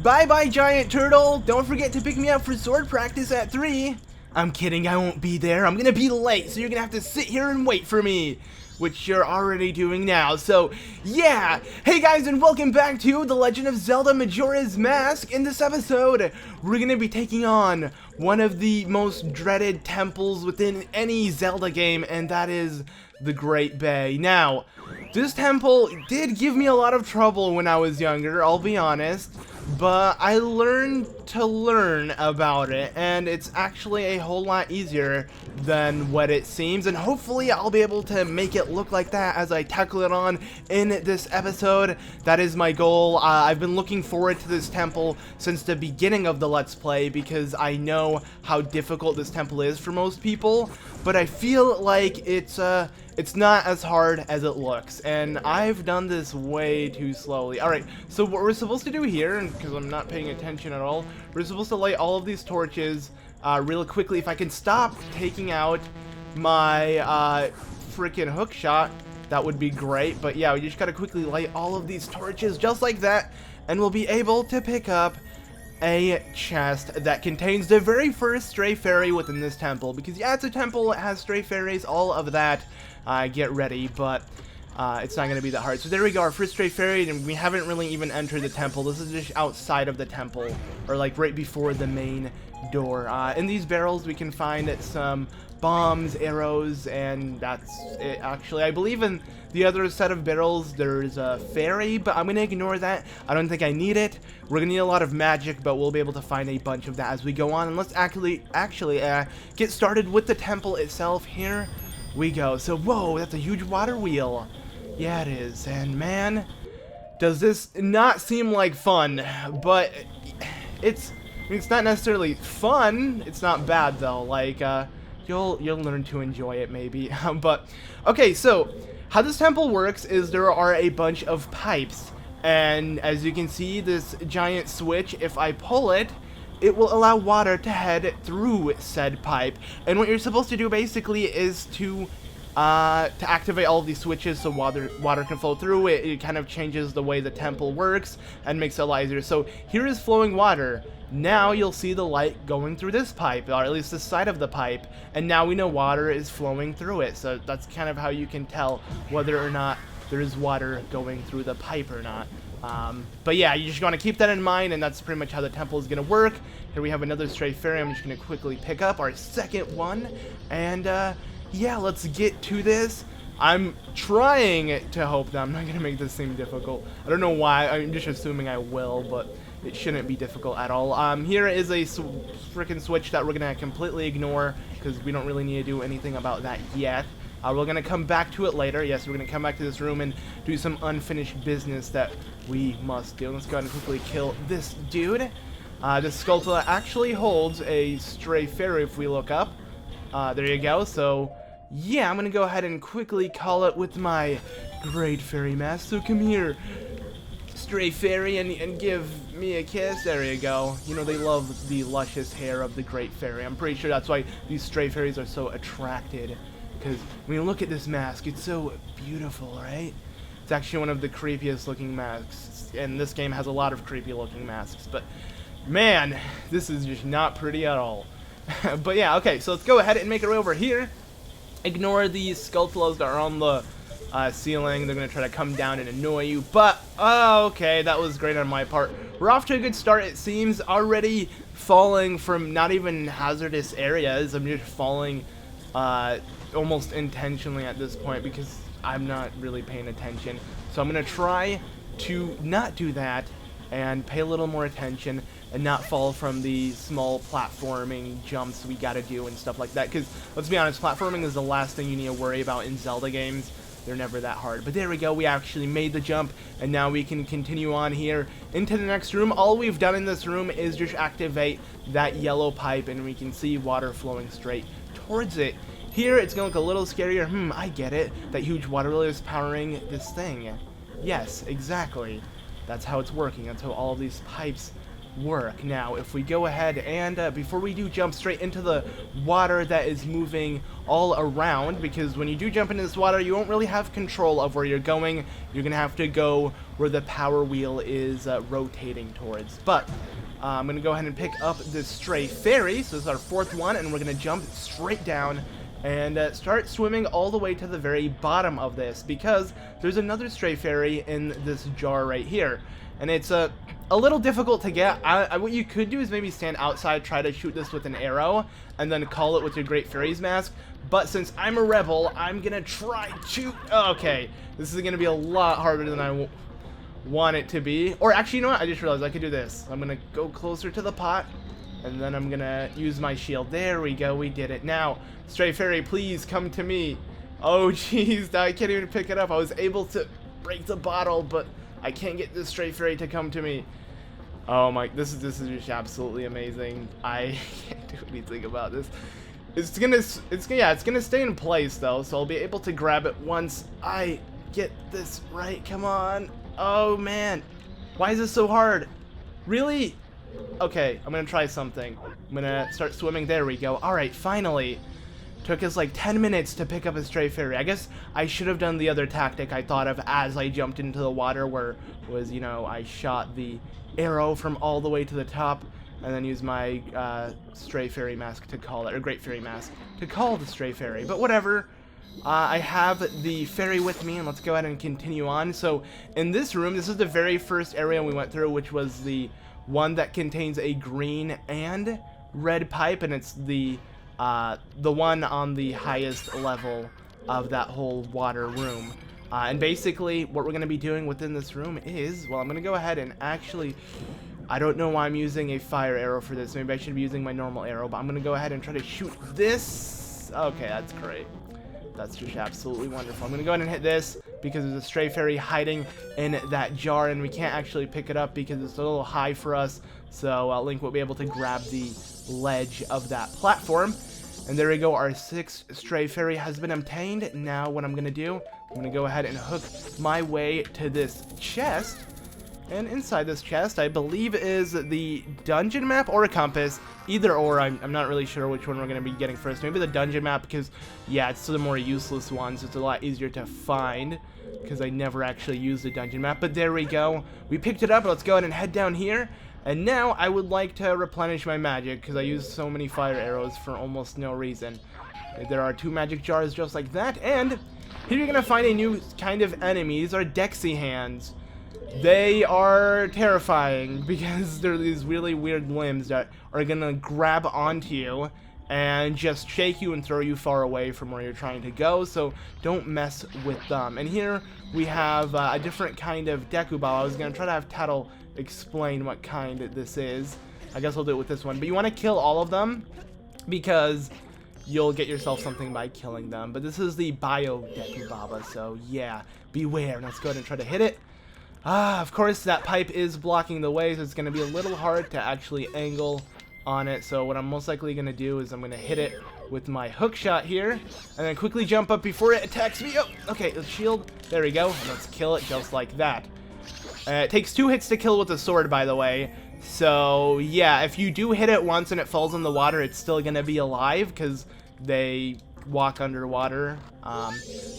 Bye-bye, giant turtle. Don't forget to pick me up for sword practice at 3. I'm kidding, I won't be there. I'm gonna be late, so you're gonna have to sit here and wait for me, which you're already doing now. So, yeah. Hey guys, and welcome back to The Legend of Zelda Majora's Mask. In this episode, we're gonna be taking on one of the most dreaded temples within any Zelda game, and that is the Great Bay. Now, this temple did give me a lot of trouble when I was younger, I'll be honest, but I learned to learn about it, and it's actually a whole lot easier than what it seems, and hopefully I'll be able to make it look like that as I tackle it on in this episode. That is my goal. I've been looking forward to this temple since the beginning of the Let's Play because I know how difficult this temple is for most people, but I feel like it's not as hard as it looks, and I've done this way too slowly. Alright, so what we're supposed to do here, because I'm not paying attention at all, we're supposed to light all of these torches real quickly. If I can stop taking out my freaking hook shot, that would be great. But yeah, we just gotta quickly light all of these torches just like that, and we'll be able to pick up a chest that contains the very first Stray Fairy within this temple. Because yeah, it's a temple, it has Stray Fairies, all of that. Get ready, but it's not going to be that hard. So there we go, our first Stray Fairy, and we haven't really even entered the temple. This is just outside of the temple, or like right before the main door. In these barrels we can find some bombs, arrows, and that's it actually. I believe in the other set of barrels there's a fairy, but I'm gonna ignore that. I don't think I need it. We're gonna need a lot of magic, but we'll be able to find a bunch of that as we go on. And let's actually get started with the temple itself. Here we go. So whoa, that's a huge water wheel. Yeah, it is. And man, does this not seem like fun, but it's not necessarily fun. It's not bad though. Like you'll learn to enjoy it maybe. But okay, so how this temple works is there are a bunch of pipes, and as you can see, this giant switch, if I pull it, it will allow water to head through said pipe. And what you're supposed to do basically is to activate all of these switches so water can flow through it. It kind of changes the way the temple works and makes it a lot easier. So here is flowing water. Now you'll see the light going through this pipe, or at least the side of the pipe, and now we know water is flowing through it. So that's kind of how you can tell whether or not there is water going through the pipe or not. But yeah, you just want to keep that in mind, and that's pretty much how the temple is going to work. Here we have another Stray Fairy. I'm just going to quickly pick up our second one, and yeah, let's get to this. I'm trying to hope that I'm not going to make this seem difficult. I don't know why. I'm just assuming I will, but it shouldn't be difficult at all. Here is a freaking switch that we're going to completely ignore because we don't really need to do anything about that yet. We're going to come back to it later. Yes, we're going to come back to this room and do some unfinished business that we must do. Let's go ahead and quickly kill this dude. This Skulltula actually holds a Stray Fairy if we look up. There you go. So yeah, I'm going to go ahead and quickly call it with my Great Fairy Mask. So come here, Stray Fairy, and give me a kiss. There you go. You know, they love the luscious hair of the Great Fairy. I'm pretty sure that's why these Stray Fairies are so attracted, because when you look at this mask, it's so beautiful, right? It's actually one of the creepiest looking masks, and this game has a lot of creepy looking masks, but man, this is just not pretty at all. But yeah, okay, so let's go ahead and make our way over here. Ignore these Skulltulas that are on the ceiling. They're going to try to come down and annoy you, but okay, that was great on my part. We're off to a good start, it seems. Already falling from not even hazardous areas. I'm just falling almost intentionally at this point because I'm not really paying attention. So I'm going to try to not do that and pay a little more attention and not fall from the small platforming jumps we gotta do and stuff like that, because let's be honest, platforming is the last thing you need to worry about in Zelda games. They're never that hard. But there we go, we actually made the jump, and now we can continue on here into the next room. All we've done in this room is just activate that yellow pipe, and we can see water flowing straight towards it. Here it's gonna look a little scarier. I get it, that huge water wheel is powering this thing. Yes, exactly. That's how it's working, that's how all of these pipes work. Now, if we go ahead and, before we do jump straight into the water that is moving all around, because when you do jump into this water, you won't really have control of where you're going. You're going to have to go where the power wheel is rotating towards. But I'm going to go ahead and pick up this Stray Fairy. So this is our 4th one, and we're going to jump straight down and start swimming all the way to the very bottom of this, because there's another Stray Fairy in this jar right here. And it's a little difficult to get. What you could do is maybe stand outside, try to shoot this with an arrow, and then call it with your Great Fairies mask. But since I'm a rebel, I'm gonna try to... Okay, this is gonna be a lot harder than I want it to be. Or actually, you know what? I just realized I could do this. I'm gonna go closer to the pot, and then I'm gonna use my shield. There we go, we did it. Now, Stray Fairy, please come to me. Oh, jeez, I can't even pick it up. I was able to break the bottle, but I can't get this Stray Fairy to come to me. Oh my, this is just absolutely amazing. I can't do anything about this. It's gonna stay in place though, so I'll be able to grab it once I get this right. Come on. Oh man, why is this so hard? Really? Okay, I'm gonna try something. I'm gonna start swimming. There we go. All right, finally. Took us like 10 minutes to pick up a Stray Fairy. I guess I should have done the other tactic I thought of as I jumped into the water, where was, you know, I shot the arrow from all the way to the top and then used my Stray Fairy mask to call it, or Great Fairy mask to call the Stray Fairy. But whatever. I have the fairy with me, and let's go ahead and continue on. So in this room, this is the very first area we went through, which was the one that contains a green and red pipe, and it's the one on the highest level of that whole water room. And basically, what we're going to be doing within this room is, well, I'm going to go ahead and actually, I don't know why I'm using a fire arrow for this. Maybe I should be using my normal arrow, but I'm going to go ahead and try to shoot this. Okay, that's great. That's just absolutely wonderful. I'm going to go ahead and hit this because there's a Stray Fairy hiding in that jar, and we can't actually pick it up because it's a little high for us. So Link will be able to grab the ledge of that platform. And there we go, our 6th Stray Fairy has been obtained. Now what I'm going to do, I'm going to go ahead and hook my way to this chest. And inside this chest, I believe is the dungeon map or a compass. Either or, I'm not really sure which one we're going to be getting first. Maybe the dungeon map, because, yeah, it's the more useless ones. It's a lot easier to find, because I never actually used the dungeon map. But there we go. We picked it up. Let's go ahead and head down here. And now I would like to replenish my magic, because I used so many fire arrows for almost no reason. There are 2 magic jars just like that. And here you're going to find a new kind of enemy. These are Dexy Hands. They are terrifying because they're these really weird limbs that are gonna grab onto you and just shake you and throw you far away from where you're trying to go, so don't mess with them. And here we have a different kind of Deku Ball. I was gonna try to have Tattle explain what kind this is. I guess I'll do it with this one. But you want to kill all of them because you'll get yourself something by killing them. But this is the Bio Deku Baba, so yeah, beware. Let's go ahead and try to hit it. Of course, that pipe is blocking the way, so it's going to be a little hard to actually angle on it. So what I'm most likely going to do is I'm going to hit it with my hook shot here, and then quickly jump up before it attacks me. Oh, okay, let's shield. There we go. And let's kill it just like that. It takes 2 hits to kill with a sword, by the way. So, yeah, if you do hit it once and it falls in the water, it's still going to be alive, because they walk underwater.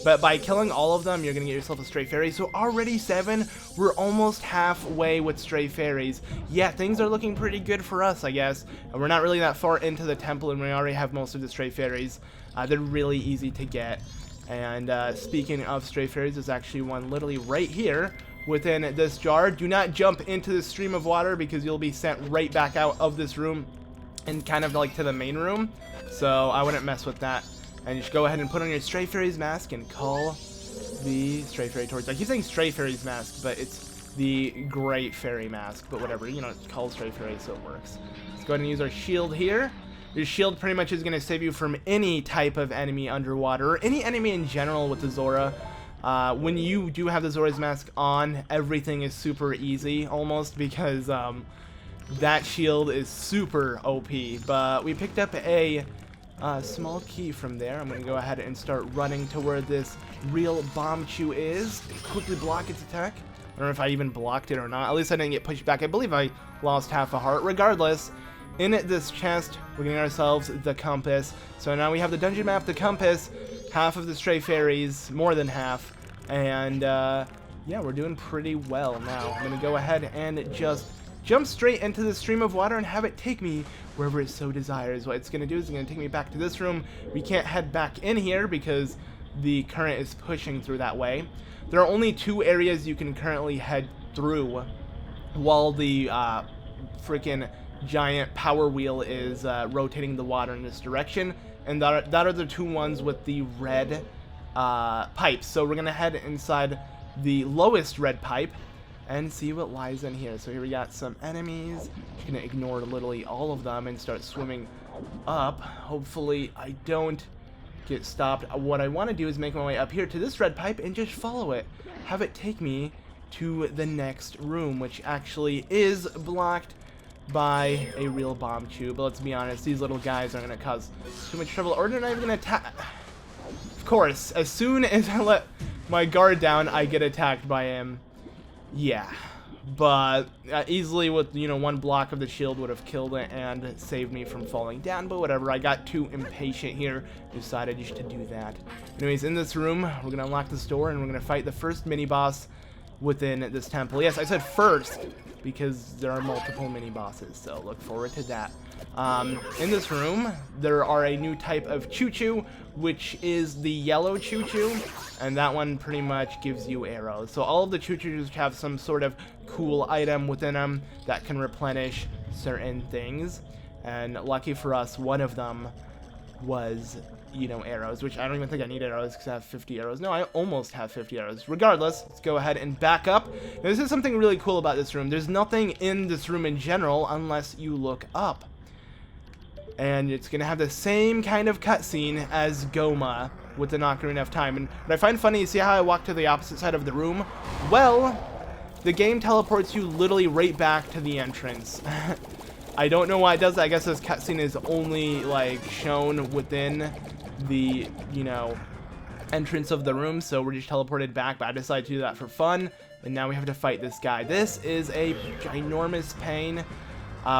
But by killing all of them, you're gonna get yourself a Stray Fairy. So already 7, we're almost halfway with Stray Fairies. Yeah, things are looking pretty good for us, I guess. And we're not really that far into the temple, and we already have most of the Stray Fairies. They're really easy to get. And speaking of Stray Fairies, there's actually one literally right here within this jar. Do not jump into the stream of water, because you'll be sent right back out of this room and kind of like to the main room. So I wouldn't mess with that. And you should go ahead and put on your Stray Fairies mask and call the Stray Fairy towards. I keep saying Stray Fairies mask, but it's the Great Fairy mask. But whatever, you know, it's called Stray Fairy, so it works. Let's go ahead and use our shield here. Your shield pretty much is going to save you from any type of enemy underwater, or any enemy in general with the Zora. When you do have the Zora's mask on, everything is super easy, almost, because that shield is super OP. But we picked up a small key from there. I'm going to go ahead and start running to where this real Bombchu is. Quickly block its attack. don't know if I even blocked it or not. At least I didn't get pushed back. I believe I lost half a heart. Regardless, in this chest, we're getting ourselves the compass. So now we have the dungeon map, the compass, half of the Stray Fairies, more than half. And, yeah, we're doing pretty well now. I'm going to go ahead and just jump straight into the stream of water and have it take me wherever it so desires. What it's going to do is it's going to take me back to this room. We can't head back in here because the current is pushing through that way. There are only 2 areas you can currently head through while the freaking giant power wheel is rotating the water in this direction, and that are the 2 ones with the red pipes. So we're gonna head inside the lowest red pipe and see what lies in here. So here we got some enemies. Just gonna ignore literally all of them and start swimming up. Hopefully I don't get stopped. What I want to do is make my way up here to this red pipe and just follow it, have it take me to the next room, which actually is blocked by a real bomb tube. But let's be honest, these little guys are going to cause too much trouble, or they're not even going to attack. Of course, as soon as I let my guard down, I get attacked by him. Yeah, but easily with, you know, 1 block of the shield would have killed it and saved me from falling down, but whatever. I got too impatient here, decided just to do that. Anyways, in this room, we're going to unlock this door and we're going to fight the first mini-boss within this temple. Yes, I said first because there are multiple mini-bosses, so look forward to that. In this room, there are a new type of choo-choo, which is the yellow choo-choo, and that one pretty much gives you arrows. So all of the choo-choos have some sort of cool item within them that can replenish certain things, and lucky for us, one of them was, you know, arrows, which I don't even think I need arrows because I have 50 arrows. No, I almost have 50 arrows. Regardless, let's go ahead and back up. Now, this is something really cool about this room. There's nothing in this room in general unless you look up. And it's going to have the same kind of cutscene as Goma with the Ocarina of Time. And what I find funny, you see how I walk to the opposite side of the room? Well, the game teleports you literally right back to the entrance. I don't know why it does that. I guess this cutscene is only, like, shown within the, you know, entrance of the room, so we're just teleported back, but I decided to do that for fun, and now we have to fight this guy. This is a ginormous pain.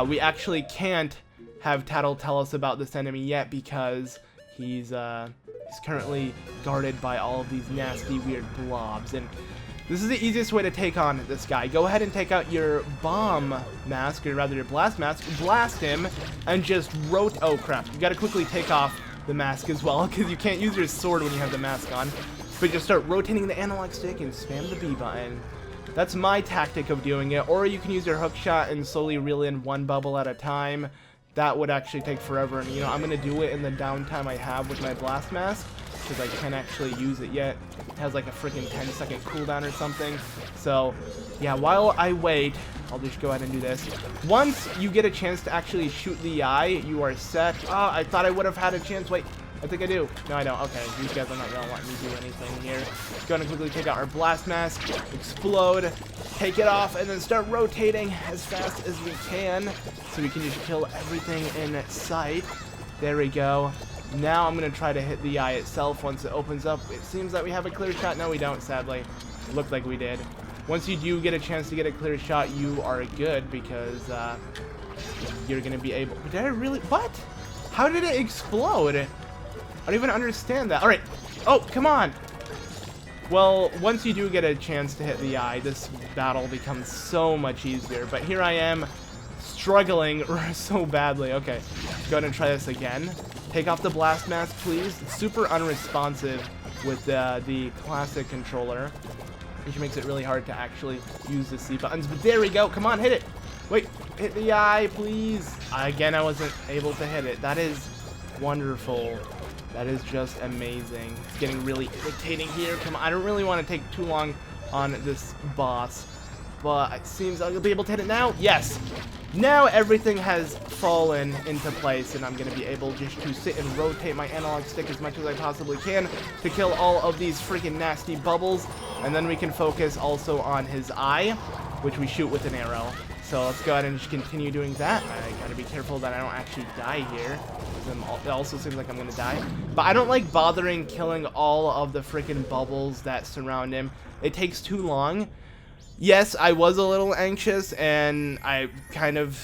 We actually can't have Tattle tell us about this enemy yet because he's currently guarded by all of these nasty, weird blobs, and this is the easiest way to take on this guy. Go ahead and take out your bomb mask, or rather your blast mask, blast him, and just oh crap, you gotta quickly take off the mask as well, because you can't use your sword when you have the mask on, but just start rotating the analog stick and spam the B button. That's my tactic of doing it, or you can use your hook shot and slowly reel in 1 bubble at a time. That would actually take forever, and you know, I'm gonna do it in the downtime I have with my blast mask, because I can't actually use it yet. It has like a freaking 10-second cooldown or something. So yeah, while I wait, I'll just go ahead and do this. Once you get a chance to actually shoot the eye, you are set. Oh, I thought I would have had a chance. Wait, I think I do. No, I don't. Okay, these guys are not gonna let me do anything here. Just gonna quickly take out our blast mask, explode, take it off, and then start rotating as fast as we can, so we can just kill everything in sight. There we go. Now I'm gonna try to hit the eye itself once it opens up. It seems that we have a clear shot. No, we don't, sadly. It looked like we did. Once you do get a chance to get a clear shot, you are good, because you're gonna be able. Did I really? What? How did it explode? I don't even understand that. All right. Oh, come on. Well, once you do get a chance to hit the eye, this battle becomes so much easier. But here I am, struggling so badly. Okay, go ahead and try this again. Take off the blast mask, please. It's super unresponsive with the classic controller, which makes it really hard to actually use the C buttons. But there we go. Come on, hit it. Wait, hit the eye, please. Again, I wasn't able to hit it. That is wonderful. That is just amazing. It's getting really irritating here. Come on, I don't really want to take too long on this boss, but it seems I'll be able to hit it now. Yes. Now everything has fallen into place, and I'm going to be able just to sit and rotate my analog stick as much as I possibly can to kill all of these freaking nasty bubbles, and then we can focus also on his eye, which we shoot with an arrow. So let's go ahead and just continue doing that. I gotta be careful that I don't actually die here. It also seems like I'm gonna die. But I don't like bothering killing all of the freaking bubbles that surround him. It takes too long. Yes, I was a little anxious, and I kind of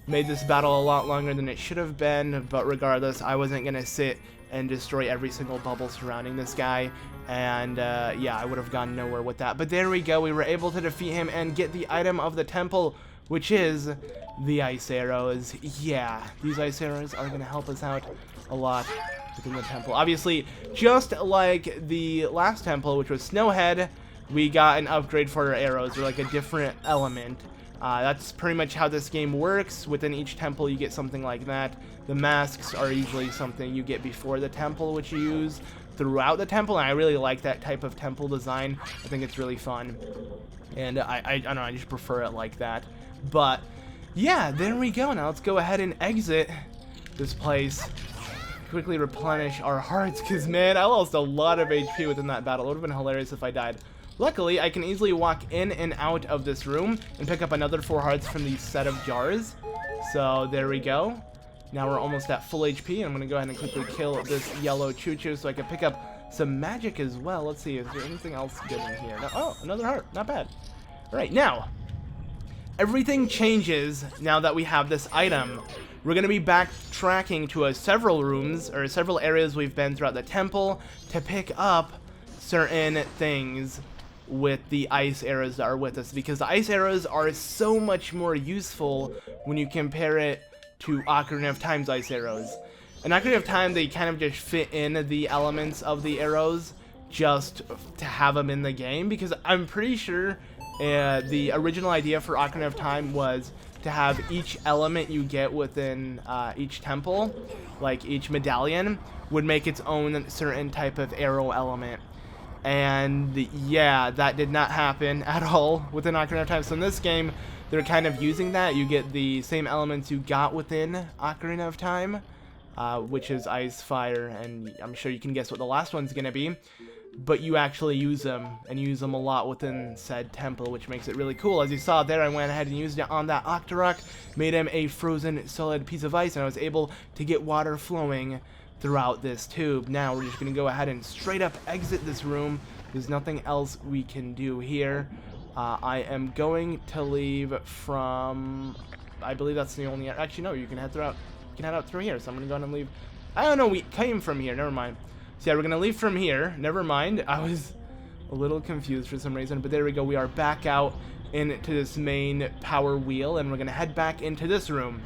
made this battle a lot longer than it should have been, but regardless, I wasn't going to sit and destroy every single bubble surrounding this guy, and yeah, I would have gone nowhere with that. But there we go, we were able to defeat him and get the item of the temple, which is the ice arrows. Yeah, these ice arrows are going to help us out a lot within the temple. Obviously, just like the last temple, which was Snowhead, we got an upgrade for our arrows, or like a different element. That's pretty much how this game works. Within each temple you get something like that. The masks are usually something you get before the temple, which you use throughout the temple, and I really like that type of temple design. I think it's really fun, and I don't know, I just prefer it like that. But yeah, there we go. Now let's go ahead and exit this place. Quickly replenish our hearts, because man, I lost a lot of HP within that battle. It would have been hilarious if I died. Luckily, I can easily walk in and out of this room and pick up another 4 hearts from these set of jars. So there we go. Now we're almost at full HP. I'm going to go ahead and quickly kill this yellow choo-choo so I can pick up some magic as well. Let's see, is there anything else good in here? No, oh, another heart. Not bad. All right, now, everything changes now that we have this item. We're going to be backtracking to several rooms, or several areas we've been throughout the temple to pick up certain things with the ice arrows that are with us, because the ice arrows are so much more useful when you compare it to Ocarina of Time's ice arrows. In Ocarina of Time, they kind of just fit in the elements of the arrows just to have them in the game, because I'm pretty sure the original idea for Ocarina of Time was to have each element you get within each temple, like each medallion, would make its own certain type of arrow element. And yeah, that did not happen at all within Ocarina of Time. So in this game, they're kind of using that. You get the same elements you got within Ocarina of Time, which is ice, fire, and I'm sure you can guess what the last one's going to be. But you actually use them, and use them a lot within said temple, which makes it really cool. As you saw there, I went ahead and used it on that Octorok, made him a frozen solid piece of ice, and I was able to get water flowing throughout this tube. Now we're just going to go ahead and straight up exit this room. There's nothing else we can do here. I am going to leave from, I believe that's the only, actually no, you can head throughout, you can head out through here. So I'm going to go ahead and leave. I don't know, we came from here, never mind. So yeah, we're going to leave from here, never mind. I was a little confused for some reason, but there we go. We are back out into this main power wheel, and we're going to head back into this room,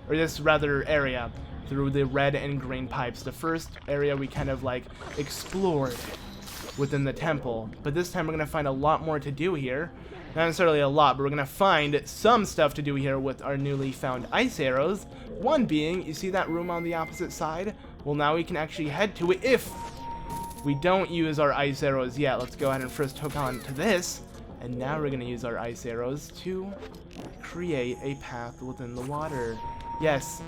or this rather area, through the red and green pipes. The first area we kind of like explored within the temple, but this time we're going to find a lot more to do here. Not necessarily a lot, but we're going to find some stuff to do here with our newly found ice arrows. One being, you see that room on the opposite side? Well, now we can actually head to it if we don't use our ice arrows yet. Let's go ahead and first hook on to this, and now we're going to use our ice arrows to create a path within the water. Yes,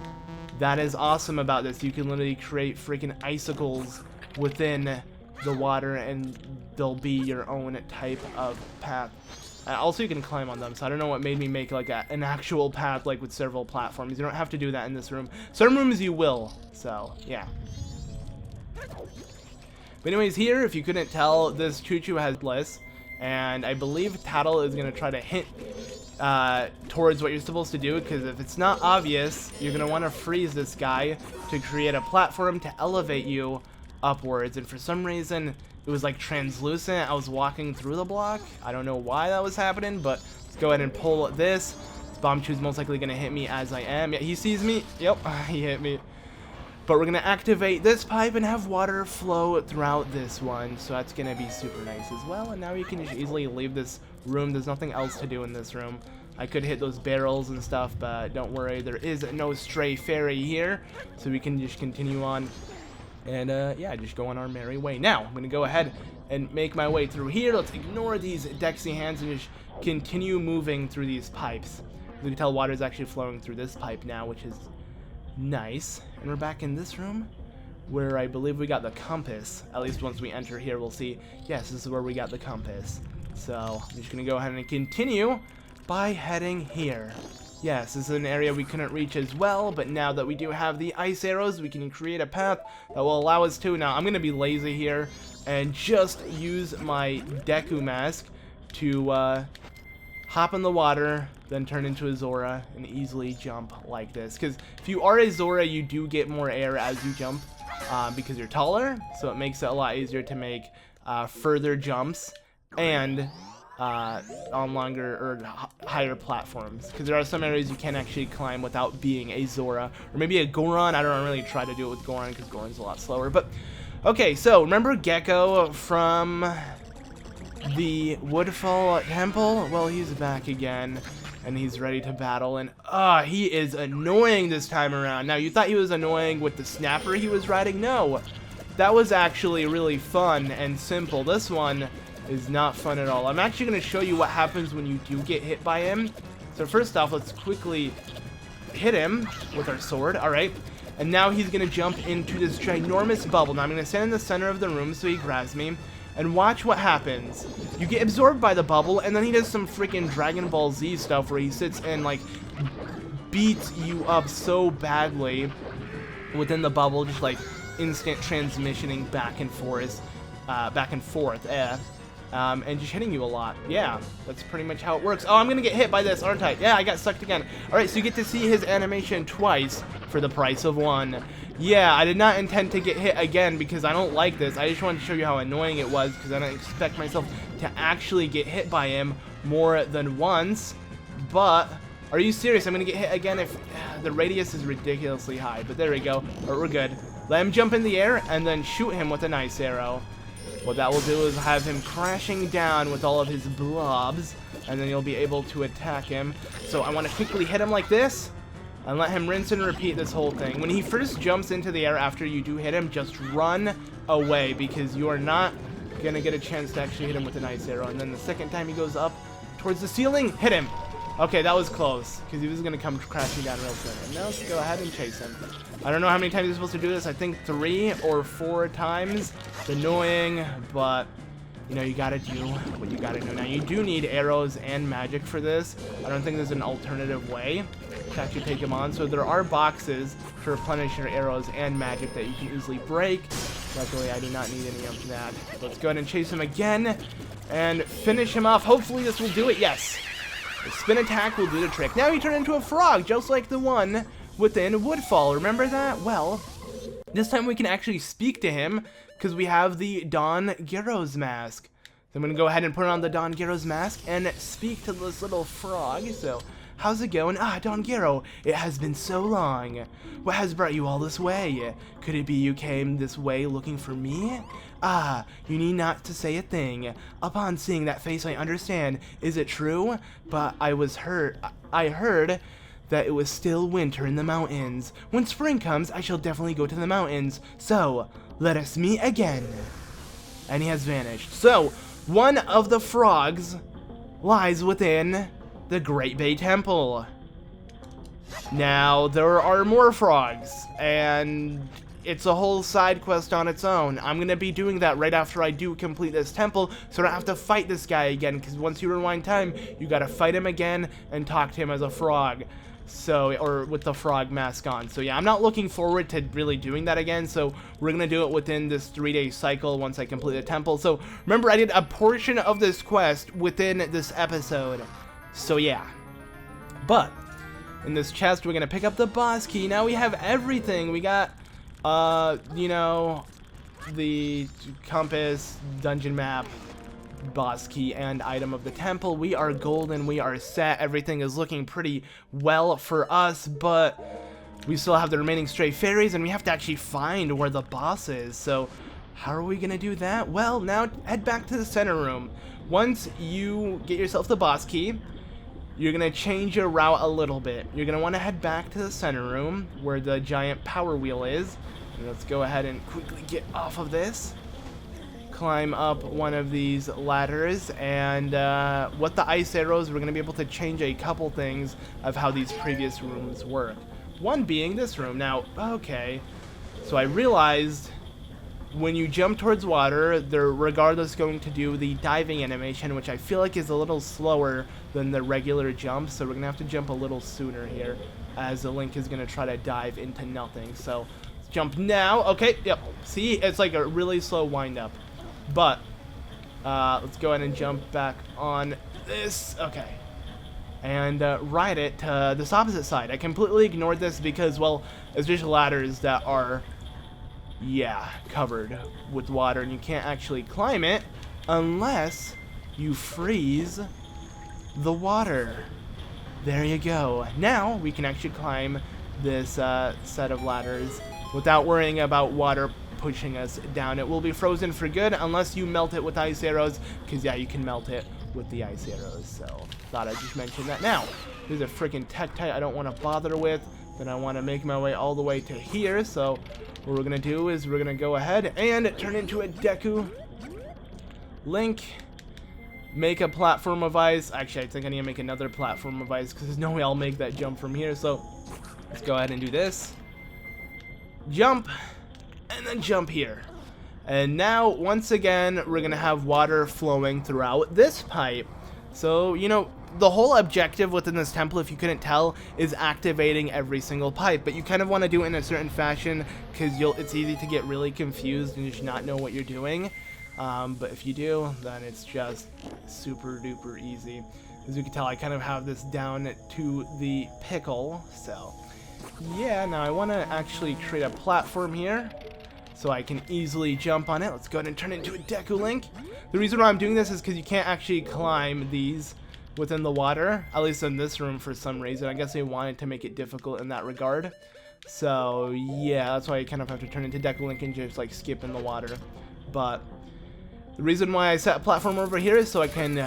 that is awesome about this. You can literally create freaking icicles within the water, and they'll be your own type of path. Also, you can climb on them, so I don't know what made me make like an actual path like with several platforms. You don't have to do that in this room. Some rooms you will, so yeah. But anyways, here, if you couldn't tell, this choo-choo has bliss, and I believe Tattle is going to try to hint towards what you're supposed to do, because if it's not obvious, you're going to want to freeze this guy to create a platform to elevate you upwards. And for some reason, it was like translucent. I was walking through the block. I don't know why that was happening, but let's go ahead and pull this. This bomb chew is most likely going to hit me as I am. Yeah, he sees me. Yep, he hit me. But we're going to activate this pipe and have water flow throughout this one. So that's going to be super nice as well. And now you can just easily leave this room. There's nothing else to do in this room. I could hit those barrels and stuff, but don't worry. There is no Stray Fairy here. So we can just continue on. And yeah, just go on our merry way. Now, I'm going to go ahead and make my way through here. Let's ignore these Dexy hands and just continue moving through these pipes. You can tell water is actually flowing through this pipe now, which is nice. And we're back in this room where I believe we got the compass. At least once we enter here, we'll see. Yes, this is where we got the compass. So I'm just going to go ahead and continue by heading here. Yes, this is an area we couldn't reach as well, but now that we do have the ice arrows, we can create a path that will allow us to. Now, I'm going to be lazy here and just use my Deku Mask to hop in the water, then turn into a Zora and easily jump like this. Because if you are a Zora, you do get more air as you jump because you're taller, so it makes it a lot easier to make further jumps and on longer or higher platforms. Because there are some areas you can't actually climb without being a Zora, or maybe a Goron. I don't really try to do it with Goron because Goron's a lot slower. But okay, so remember Gecko from the Woodfall Temple? Well, he's back again, and he's ready to battle, and he is annoying this time around. Now, you thought he was annoying with the snapper he was riding? No, that was actually really fun and simple. This one is not fun at all. I'm actually going to show you what happens when you do get hit by him. So first off, let's quickly hit him with our sword. All right, and now he's going to jump into this ginormous bubble. Now, I'm going to stand in the center of the room so he grabs me. And watch what happens. You get absorbed by the bubble, and then he does some freaking Dragon Ball Z stuff where he sits and, like, beats you up so badly within the bubble, just, like, instant transmissioning back and forth, and just hitting you a lot. Yeah, that's pretty much how it works. Oh, I'm gonna get hit by this, aren't I? Yeah, I got sucked again. Alright, so you get to see his animation twice for the price of one. Yeah, I did not intend to get hit again because I don't like this. I just wanted to show you how annoying it was because I don't expect myself to actually get hit by him more than once. But, are you serious? I'm gonna get hit again if the radius is ridiculously high. But there we go. Alright, we're good. Let him jump in the air and then shoot him with a nice arrow. What that will do is have him crashing down with all of his blobs, and then you'll be able to attack him. So I want to quickly hit him like this, and let him rinse and repeat this whole thing. When he first jumps into the air after you do hit him, just run away, because you are not going to get a chance to actually hit him with a nice arrow. And then the second time he goes up towards the ceiling, hit him. Okay, that was close, because he was going to come crashing down real soon. And now let's go ahead and chase him. I don't know how many times you're supposed to do this. I think 3 or 4 times. It's annoying, but, you know, you gotta do what you gotta do. Now, you do need arrows and magic for this. I don't think there's an alternative way to actually take him on. So there are boxes to replenish your arrows and magic that you can easily break. Luckily, I do not need any of that. Let's go ahead and chase him again and finish him off. Hopefully, this will do it. Yes. The spin attack will do the trick. Now he turned into a frog, just like the one within Woodfall. Remember that? Well, this time we can actually speak to him because we have the Don Gyro's mask. So I'm going to go ahead and put on the Don Gyro's mask and speak to this little frog. So, how's it going? Ah, Don Gyro, it has been so long. What has brought you all this way? Could it be you came this way looking for me? Ah, you need not to say a thing. Upon seeing that face, I understand. Is it true? But I heard that it was still winter in the mountains. When spring comes, I shall definitely go to the mountains. So, let us meet again. And he has vanished. So, one of the frogs lies within the Great Bay Temple. Now, there are more frogs, and it's a whole side quest on its own. I'm going to be doing that right after I do complete this temple, so I don't have to fight this guy again, because once you rewind time, you got to fight him again and talk to him as a frog. So, or with the frog mask on. So yeah, I'm not looking forward to really doing that again, so we're going to do it within this 3-day cycle once I complete the temple. So, remember, I did a portion of this quest within this episode. So yeah. But, in this chest, we're going to pick up the boss key. Now we have everything. We got, you know, the compass, dungeon map, boss key, and item of the temple. We are golden, we are set, everything is looking pretty well for us, but we still have the remaining Stray Fairies, and we have to actually find where the boss is. So how are we gonna do that? Well, now head back to the center room. Once you get yourself the boss key, you're gonna change your route a little bit. You're gonna want to head back to the center room where the giant power wheel is. And let's go ahead and quickly get off of this. Climb up one of these ladders, and with the ice arrows, we're going to be able to change a couple things of how these previous rooms work. One being this room. Now, okay, so I realized when you jump towards water, they're regardless going to do the diving animation, which I feel like is a little slower than the regular jump, so we're going to have to jump a little sooner here, as the Link is going to try to dive into nothing. So, let's jump now. Okay, yep, see, it's like a really slow wind up. But, Let's go ahead and jump back on this. Okay. And ride it to this opposite side. I completely ignored this because, well, it's just ladders that are, yeah, covered with water, and you can't actually climb it unless you freeze the water. There you go. Now we can actually climb this set of ladders without worrying about water pushing us down. It will be frozen for good unless you melt it with ice arrows, because yeah, you can melt it with the ice arrows. So thought I'd just mention that. Now there's a freaking Tektite I don't want to bother with. Then I want to make my way all the way to here. So what we're gonna do is we're gonna go ahead and turn into a Deku Link. Make a platform of ice. Actually, I think I need to make another platform of ice because there's no way I'll make that jump from here. So let's go ahead and do this. Jump, and then jump here. And now, once again, we're going to have water flowing throughout this pipe. So, you know, the whole objective within this temple, if you couldn't tell, is activating every single pipe. But you kind of want to do it in a certain fashion because it's easy to get really confused and just not know what you're doing. But if you do, then it's just super duper easy. As you can tell, I kind of have this down to the pickle. So yeah, now I want to actually create a platform here so I can easily jump on it. Let's go ahead and turn it into a Deku Link. The reason why I'm doing this is because you can't actually climb these within the water, at least in this room for some reason. I guess they wanted to make it difficult in that regard. So yeah, that's why you kind of have to turn into Deku Link and just like skip in the water. But the reason why I set a platform over here is so I can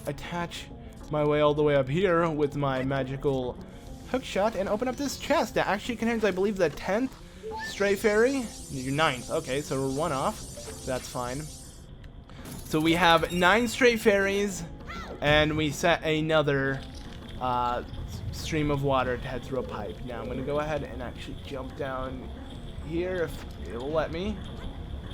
attach my way all the way up here with my magical hook shot and open up this chest that actually contains, I believe, the 10th Stray Fairy. Your 9th. Okay, so we're one off. That's fine. So we have 9 Stray Fairies, and we set another stream of water to head through a pipe. Now I'm going to go ahead and actually jump down here if it will let me.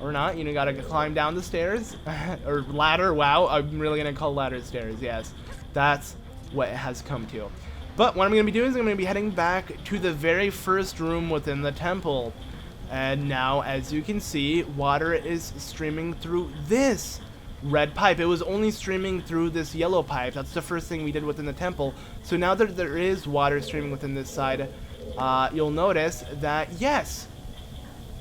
Or not, you know, gotta climb down the stairs. Or ladder, wow, I'm really gonna call ladder stairs, yes. That's what it has come to. But what I'm gonna be doing is I'm gonna be heading back to the very first room within the temple. And now, as you can see, water is streaming through this red pipe. It was only streaming through this yellow pipe. That's the first thing we did within the temple. So now that there is water streaming within this side, you'll notice that, yes,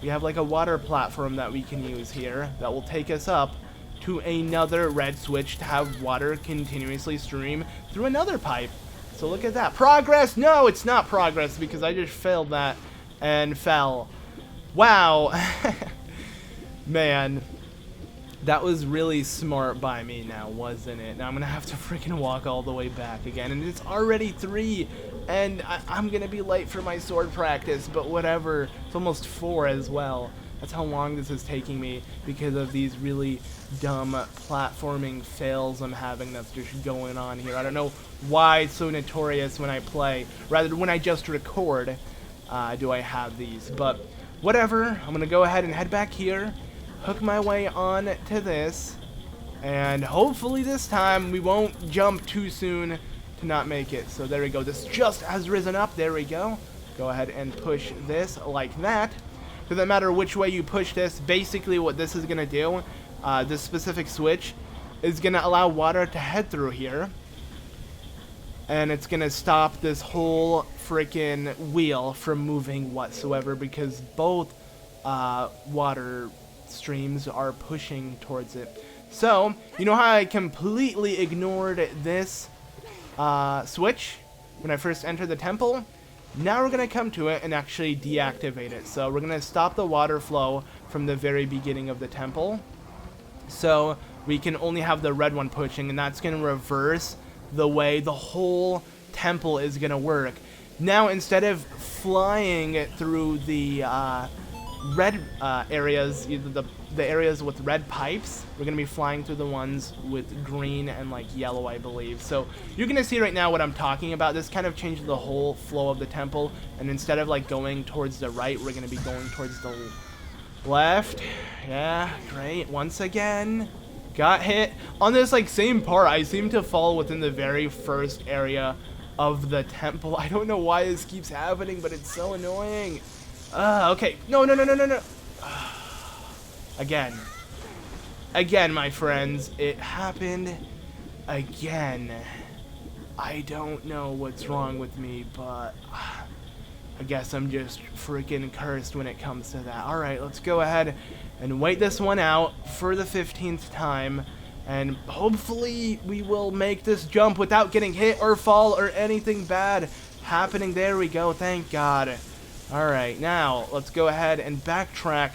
we have like a water platform that we can use here that will take us up to another red switch to have water continuously stream through another pipe. So look at that. Progress? No, it's not progress because I just failed that and fell. Wow. Man, that was really smart by me now, wasn't it? Now I'm going to have to freaking walk all the way back again. And it's already 3. And I'm going to be late for my sword practice, but whatever. It's almost 4 as well. That's how long this is taking me because of these really dumb platforming fails I'm having that's just going on here. I don't know why it's so notorious when I play. Rather, when I just record, do I have these. But whatever. I'm going to go ahead and head back here, hook my way on to this, and hopefully this time we won't jump too soon not make it. So there we go. This just has risen up. There we go. Go ahead and push this like that. Doesn't matter which way you push this. Basically what this is going to do, this specific switch, is going to allow water to head through here. And it's going to stop this whole freaking wheel from moving whatsoever because both water streams are pushing towards it. So, you know how I completely ignored this switch when I first entered the temple? Now we're going to come to it and actually deactivate it. So we're going to stop the water flow from the very beginning of the temple. So we can only have the red one pushing, and that's going to reverse the way the whole temple is going to work. Now instead of flying through the red areas, either the areas with red pipes, we're going to be flying through the ones with green and like yellow, I believe. So you're going to see right now what I'm talking about. This kind of changed the whole flow of the temple, and instead of like going towards the right, we're going to be going towards the left. Yeah, great. Once again, got hit. On this like same part, I seem to fall within the very first area of the temple. I don't know why this keeps happening, but it's so annoying. Okay. No. Again. again, my friends, it happened again. I don't know what's wrong with me, but I guess I'm just freaking cursed when it comes to that. Alright, let's go ahead and wait this one out for the 15th time. And hopefully we will make this jump without getting hit or fall or anything bad happening. There we go, thank God. Alright, now let's go ahead and backtrack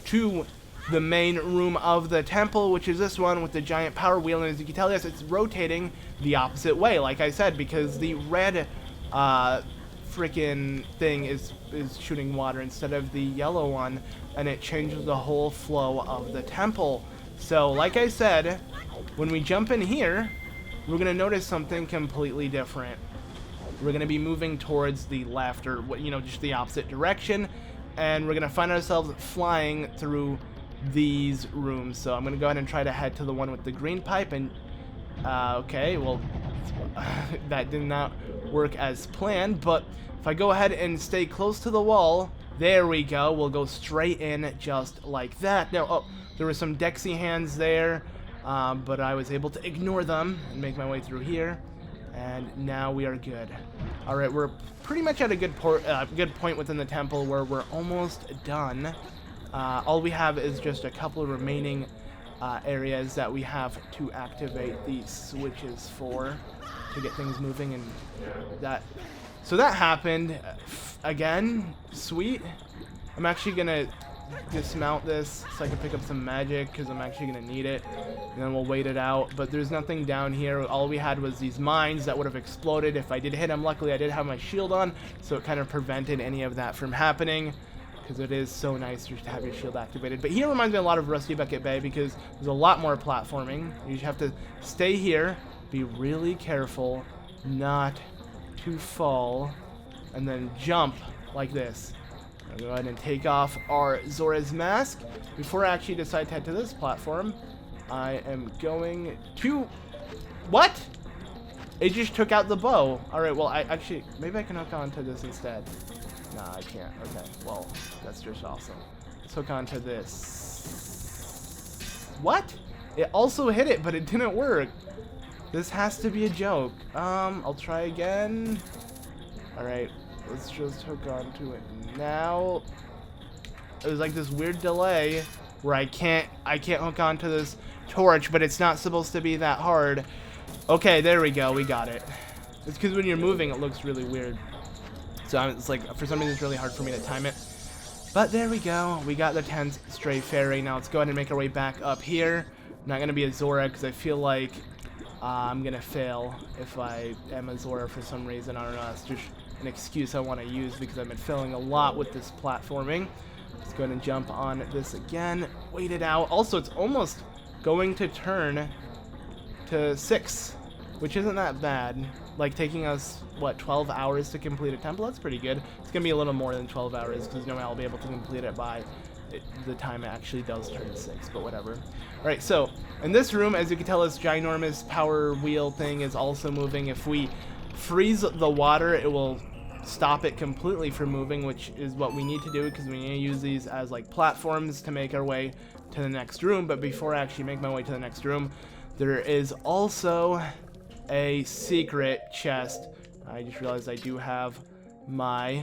to the main room of the temple, which is this one with the giant power wheel. And as you can tell, yes, it's rotating the opposite way, like I said, because the red freaking thing is shooting water instead of the yellow one, and it changes the whole flow of the temple. So like I said, when we jump in here, we're gonna notice something completely different. We're gonna be moving towards the left, or just the opposite direction, and we're gonna find ourselves flying through these rooms. So I'm gonna go ahead and try to head to the one with the green pipe, and okay, well that did not work as planned, but if I go ahead and stay close to the wall, there we go, we'll go straight in just like that. Now, oh, there were some Dexy hands there, but I was able to ignore them and make my way through here, and now we are good. Alright, we're pretty much at a good point within the temple where we're almost done. All we have is just a couple of remaining areas that we have to activate these switches for to get things moving, and so that happened again. Sweet. I'm actually gonna dismount this so I can pick up some magic, because I'm actually gonna need it, and then we'll wait it out. But there's nothing down here. All we had was these mines that would have exploded if I did hit them. Luckily I did have my shield on, so it kind of prevented any of that from happening, because it is so nice to have your shield activated. But here reminds me a lot of Rusty Bucket Bay, because there's a lot more platforming. You just have to stay here, be really careful not to fall, and then jump like this. I'll go ahead and take off our Zora's mask. Before I actually decide to head to this platform, I am going to... What? It just took out the bow. Alright, well, maybe I can hook on to this instead. Nah, I can't. Okay, well, that's just awesome. Let's hook on to this. What? It also hit it, but it didn't work. This has to be a joke. I'll try again. Alright, let's just hook on to it now. There's like this weird delay where I can't hook onto this torch, but it's not supposed to be that hard. Okay, there we go, we got it. It's because when you're moving, it looks really weird. So it's like, for some reason, it's really hard for me to time it. But there we go, we got the 10th Stray Fairy. Now let's go ahead and make our way back up here. I'm not gonna be a Zora, because I feel like I'm gonna fail if I am a Zora for some reason. I don't know, that's just an excuse I want to use, because I've been failing a lot with this platforming. Let's go ahead and jump on this again, wait it out. Also, it's almost going to turn to 6, which isn't that bad. Like, taking us, what, 12 hours to complete a temple? That's pretty good. It's gonna be a little more than 12 hours, because I'll be able to complete it by the time it actually does turn 6, but whatever. Alright, so in this room, as you can tell, this ginormous power wheel thing is also moving. If we freeze the water, it will stop it completely from moving, which is what we need to do, because we need to use these as like platforms to make our way to the next room. But before I actually make my way to the next room, there is also a secret chest. I just realized I do have my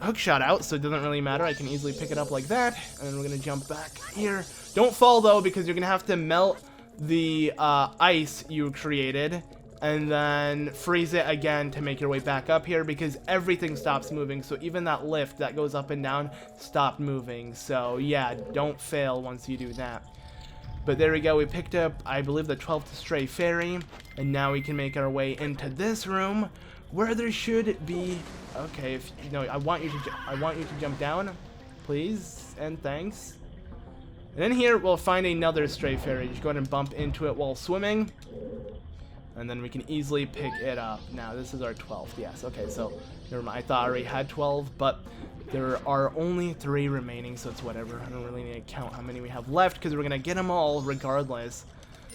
hookshot out, so it doesn't really matter. I can easily pick it up like that, and then we're gonna jump back here. Don't fall though, because you're gonna have to melt the ice you created and then freeze it again to make your way back up here, because everything stops moving. So even that lift that goes up and down stopped moving. So yeah, don't fail once you do that. But there we go, we picked up, I believe, the 12th Stray Fairy, and now we can make our way into this room where there should be... Okay, I want you to jump down, please, and thanks. And in here, we'll find another Stray Fairy. Just go ahead and bump into it while swimming, and then we can easily pick it up. Now, this is our 12th, yes. Okay, so never mind. I thought I already had 12, but there are only 3 remaining, so it's whatever. I don't really need to count how many we have left, because we're gonna get them all regardless.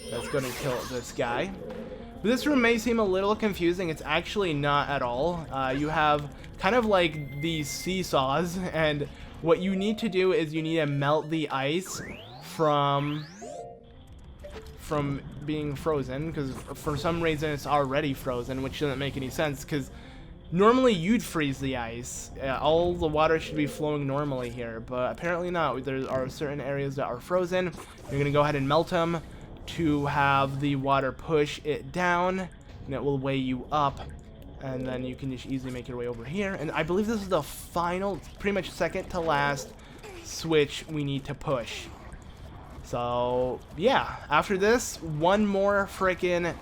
Let's go and kill this guy. But this room may seem a little confusing. It's actually not at all. You have kind of like these seesaws, and what you need to do is you need to melt the ice from being frozen, because for some reason it's already frozen, which doesn't make any sense, because normally you'd freeze the ice. All the water should be flowing normally here, but apparently not. There are certain areas that are frozen. You're going to go ahead and melt them to have the water push it down, and it will weigh you up, and then you can just easily make your way over here. And I believe this is the final, pretty much second to last switch we need to push. So yeah, after this, one more freaking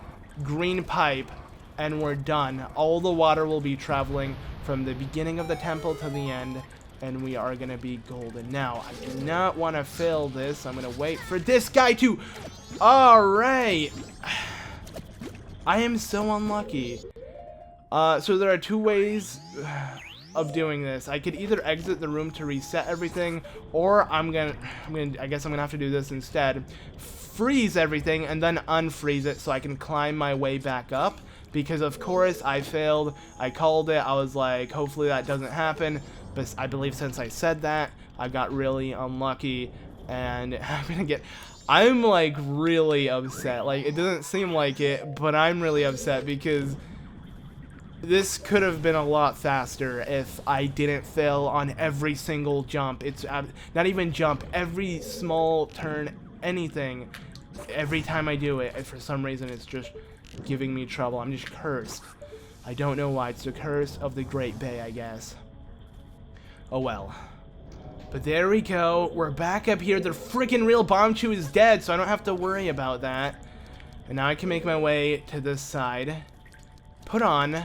green pipe and we're done. All the water will be traveling from the beginning of the temple to the end, and we are gonna be golden. Now, I do not want to fail this. I'm gonna wait for this guy to... Alright! I am so unlucky. So there are two ways of doing this. I could either exit the room to reset everything, or I guess I'm gonna have to do this instead. Freeze everything and then unfreeze it so I can climb my way back up. Because of course I failed. I called it. I was like, hopefully that doesn't happen. But I believe since I said that, I got really unlucky, and I'm like really upset. Like, it doesn't seem like it, but I'm really upset because this could have been a lot faster if I didn't fail on every single jump. It's not even jump, every small turn, anything. Every time I do it, for some reason it's just giving me trouble. I'm just cursed. I don't know why. It's the curse of the Great Bay, I guess. Oh well. But there we go. We're back up here. The freaking real Bombchu is dead, so I don't have to worry about that. And now I can make my way to this side. Put on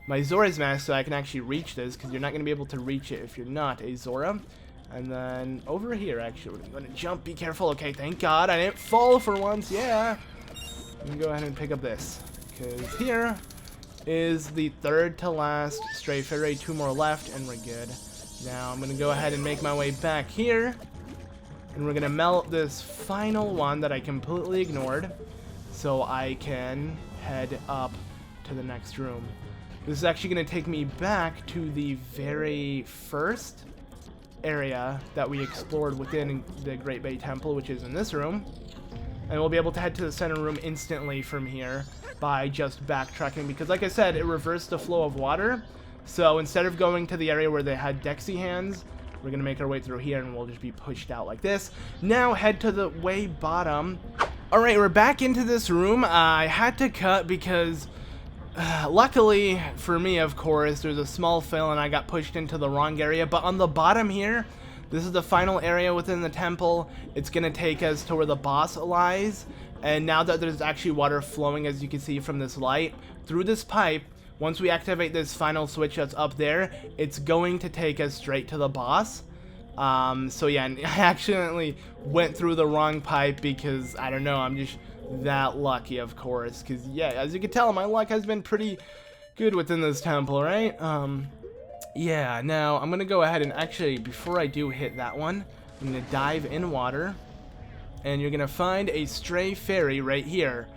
my Zora's mask so I can actually reach this, because you're not going to be able to reach it if you're not a Zora. And then over here, actually, we're going to jump. Be careful. Okay, thank God I didn't fall for once. Yeah. I'm going to go ahead and pick up this, because here is the third to last Stray Fairy. 2 more left, and we're good. Now I'm going to go ahead and make my way back here, and we're going to melt this final one that I completely ignored, so I can head up to the next room. This is actually going to take me back to the very first area that we explored within the Great Bay Temple, which is in this room. And we'll be able to head to the center room instantly from here by just backtracking, because like I said, it reversed the flow of water. So instead of going to the area where they had Dexy hands, we're going to make our way through here and we'll just be pushed out like this. Now head to the way bottom. Alright, we're back into this room. I had to cut because luckily for me, of course, there's a small fail and I got pushed into the wrong area. But on the bottom here, this is the final area within the temple. It's going to take us to where the boss lies. And now that there's actually water flowing, as you can see from this light, through this pipe, once we activate this final switch that's up there, it's going to take us straight to the boss. So yeah, I accidentally went through the wrong pipe because, I don't know, I'm just that lucky, of course. Because, yeah, as you can tell, my luck has been pretty good within this temple, right? Yeah, now I'm going to go ahead and actually, before I do hit that one, I'm going to dive in water. And you're going to find a Stray Fairy right here.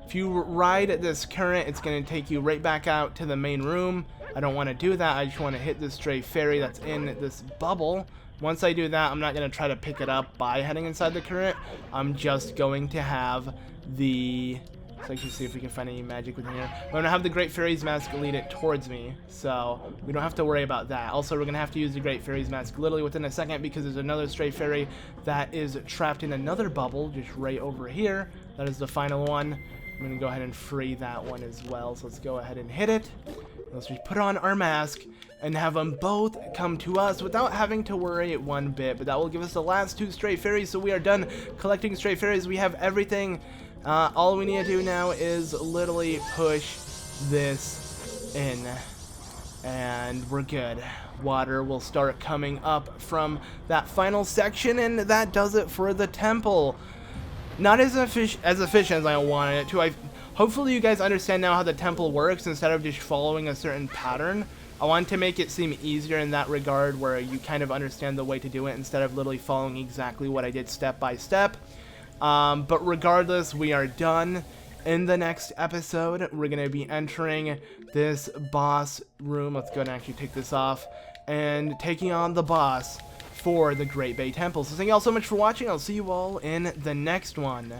If you ride this current, it's going to take you right back out to the main room. I don't want to do that. I just want to hit this Stray Fairy that's in this bubble. Once I do that, I'm not going to try to pick it up by heading inside the current. I'm just going to have the... Let's actually see if we can find any magic within here. I'm going to have the Great Fairy's Mask lead it towards me, so we don't have to worry about that. Also, we're going to have to use the Great Fairy's Mask literally within a second because there's another Stray Fairy that is trapped in another bubble just right over here. That is the final one. I'm going to go ahead and free that one as well, so let's go ahead and hit it. Let's just put on our mask and have them both come to us without having to worry one bit. But that will give us the last 2 Stray Fairies, so we are done collecting Stray Fairies. We have everything. All we need to do now is literally push this in, and we're good. Water will start coming up from that final section, and that does it for the temple. Not as efficient as I wanted it to. Hopefully you guys understand now how the temple works instead of just following a certain pattern. I wanted to make it seem easier in that regard, where you kind of understand the way to do it instead of literally following exactly what I did step by step. But regardless, we are done. In the next episode, we're going to be entering this boss room. Let's go ahead and actually take this off. And taking on the boss for the Great Bay Temple. So thank you all so much for watching. I'll see you all in the next one.